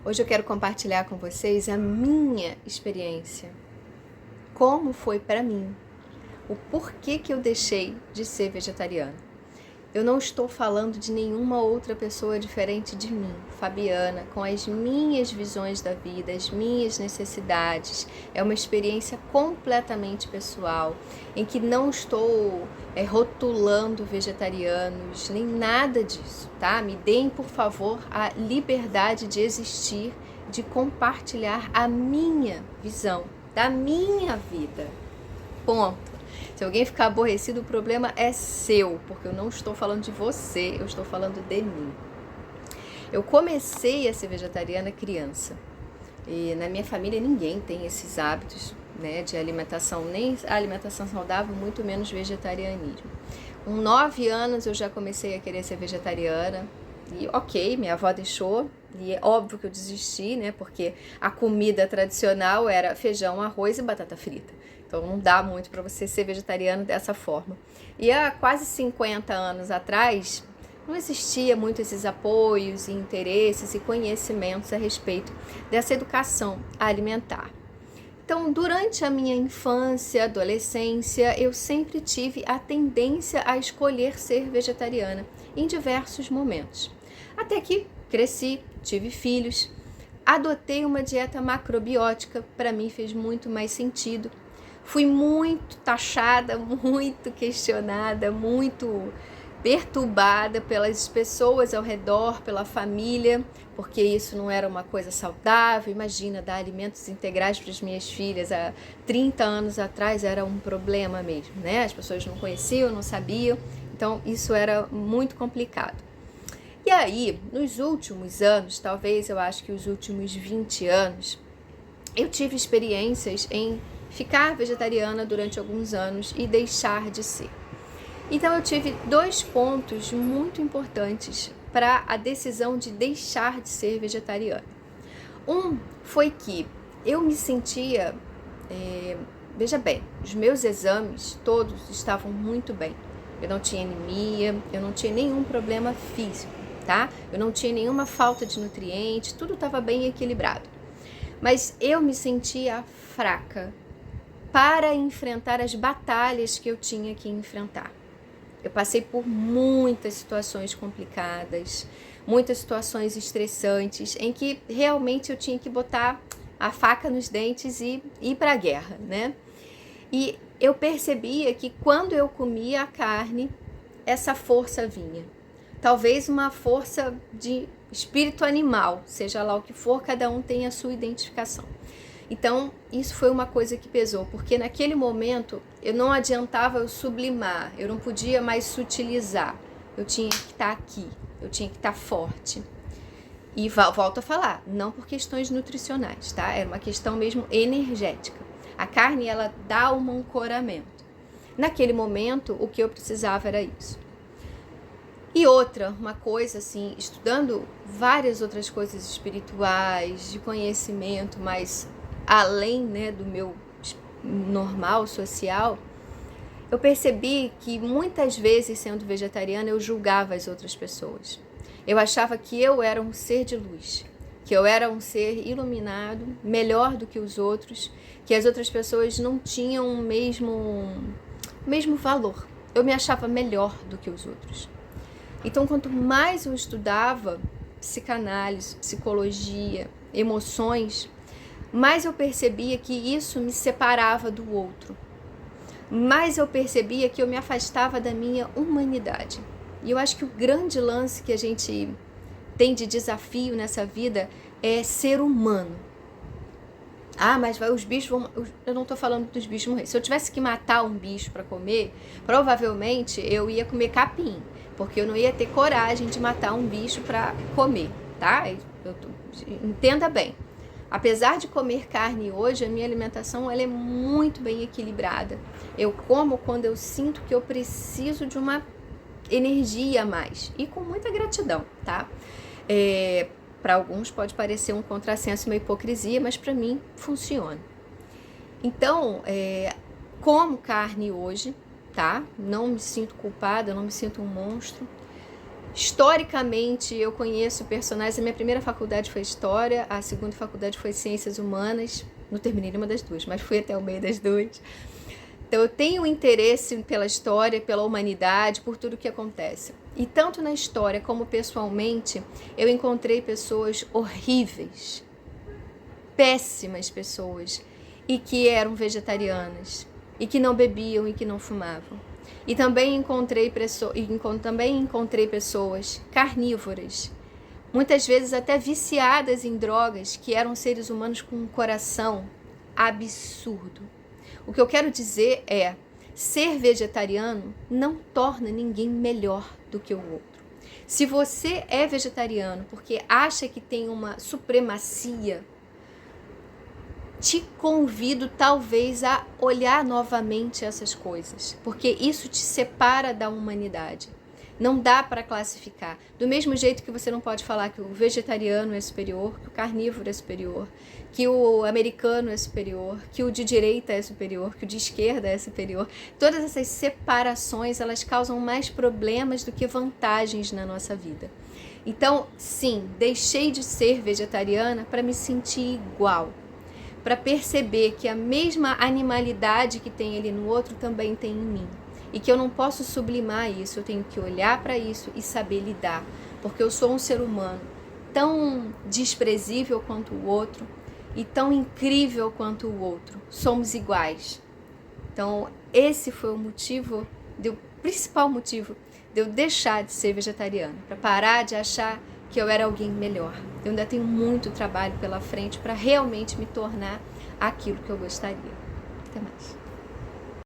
Hoje eu quero compartilhar com vocês a minha experiência. Como foi para mim? O porquê que eu deixei de ser vegetariana. Eu não estou falando de nenhuma outra pessoa diferente de mim, Fabiana, com as minhas visões da vida, as minhas necessidades. É uma experiência completamente pessoal, em que não estou rotulando vegetarianos, nem nada disso, tá? Me deem, por favor, a liberdade de existir, de compartilhar a minha visão da minha vida. Ponto. Se alguém ficar aborrecido, o problema é seu, porque eu não estou falando de você, eu estou falando de mim. Eu comecei a ser vegetariana criança, e na minha família ninguém tem esses hábitos, né, de alimentação, nem alimentação saudável, muito menos vegetarianismo. Com 9 anos eu já comecei a querer ser vegetariana, e ok, minha avó deixou, e é óbvio que eu desisti, né, porque a comida tradicional era feijão, arroz e batata frita. Então não dá muito para você ser vegetariano dessa forma. E há quase 50 anos atrás, não existia muito esses apoios e interesses e conhecimentos a respeito dessa educação alimentar. Então, durante a minha infância, adolescência, eu sempre tive a tendência a escolher ser vegetariana em diversos momentos. Até que cresci, tive filhos, adotei uma dieta macrobiótica, para mim fez muito mais sentido. Fui muito taxada, muito questionada, muito perturbada pelas pessoas ao redor, pela família, porque isso não era uma coisa saudável. Imagina, dar alimentos integrais para as minhas filhas há 30 anos atrás era um problema mesmo, né? As pessoas não conheciam, não sabiam, então isso era muito complicado. E aí, nos últimos anos, talvez eu acho que os últimos 20 anos, eu tive experiências em ficar vegetariana durante alguns anos e deixar de ser. Então eu tive 2 pontos muito importantes para a decisão de deixar de ser vegetariana. Um foi que eu me sentia, veja bem, os meus exames todos estavam muito bem. Eu não tinha anemia, eu não tinha nenhum problema físico, tá? Eu não tinha nenhuma falta de nutrientes, tudo estava bem equilibrado. Mas eu me sentia fraca para enfrentar as batalhas que eu tinha que enfrentar. Eu passei por muitas situações complicadas, muitas situações estressantes, em que realmente eu tinha que botar a faca nos dentes e ir para a guerra, né? E eu percebia que quando eu comia a carne, essa força vinha. Talvez uma força de espírito animal, seja lá o que for, cada um tem a sua identificação. Então, isso foi uma coisa que pesou, porque naquele momento eu não adiantava eu sublimar, eu não podia mais sutilizar, eu tinha que estar aqui, eu tinha que estar forte. E volto a falar, não por questões nutricionais, tá? Era uma questão mesmo energética. A carne, ela dá um ancoramento. Naquele momento, o que eu precisava era isso. E outra, uma coisa assim, estudando várias outras coisas espirituais, de conhecimento, mas além, né, do meu normal social, eu percebi que muitas vezes, sendo vegetariana, eu julgava as outras pessoas. Eu achava que eu era um ser de luz, que eu era um ser iluminado, melhor do que os outros, que as outras pessoas não tinham o mesmo valor. Eu me achava melhor do que os outros. Então, quanto mais eu estudava psicanálise, psicologia, emoções, mais eu percebia que isso me separava do outro. Mais eu percebia que eu me afastava da minha humanidade. E eu acho que o grande lance que a gente tem de desafio nessa vida é ser humano. Ah, mas os bichos vão... Eu não estou falando dos bichos morrer. Se eu tivesse que matar um bicho para comer, provavelmente eu ia comer capim, porque eu não ia ter coragem de matar um bicho para comer, tá? Entenda bem. Apesar de comer carne hoje, a minha alimentação ela é muito bem equilibrada. Eu como quando eu sinto que eu preciso de uma energia a mais. E com muita gratidão, tá? Para alguns pode parecer um contrassenso, uma hipocrisia, mas para mim funciona. Então, como carne hoje, tá? Não me sinto culpada, não me sinto um monstro. Historicamente, eu conheço personagens. A minha primeira faculdade foi História, a segunda faculdade foi Ciências Humanas. Não terminei nenhuma das duas, mas fui até o meio das duas. Então, eu tenho interesse pela história, pela humanidade, por tudo que acontece. E tanto na história como pessoalmente, eu encontrei pessoas horríveis, péssimas pessoas, e que eram vegetarianas, e que não bebiam e que não fumavam. E também encontrei pessoas carnívoras, muitas vezes até viciadas em drogas, que eram seres humanos com um coração absurdo. O que eu quero dizer é, ser vegetariano não torna ninguém melhor do que o outro. Se você é vegetariano porque acha que tem uma supremacia, te convido talvez a olhar novamente essas coisas, porque isso te separa da humanidade. Não dá para classificar. Do mesmo jeito que você não pode falar que o vegetariano é superior, que o carnívoro é superior, que o americano é superior, que o de direita é superior, que o de esquerda é superior. Todas essas separações, elas causam mais problemas do que vantagens na nossa vida. Então, sim, deixei de ser vegetariana para me sentir igual, para perceber que a mesma animalidade que tem ali no outro também tem em mim. E que eu não posso sublimar isso, eu tenho que olhar para isso e saber lidar. Porque eu sou um ser humano tão desprezível quanto o outro e tão incrível quanto o outro. Somos iguais. Então, esse foi o principal motivo de eu deixar de ser vegetariana, para parar de achar que eu era alguém melhor. Eu ainda tenho muito trabalho pela frente para realmente me tornar aquilo que eu gostaria. Até mais.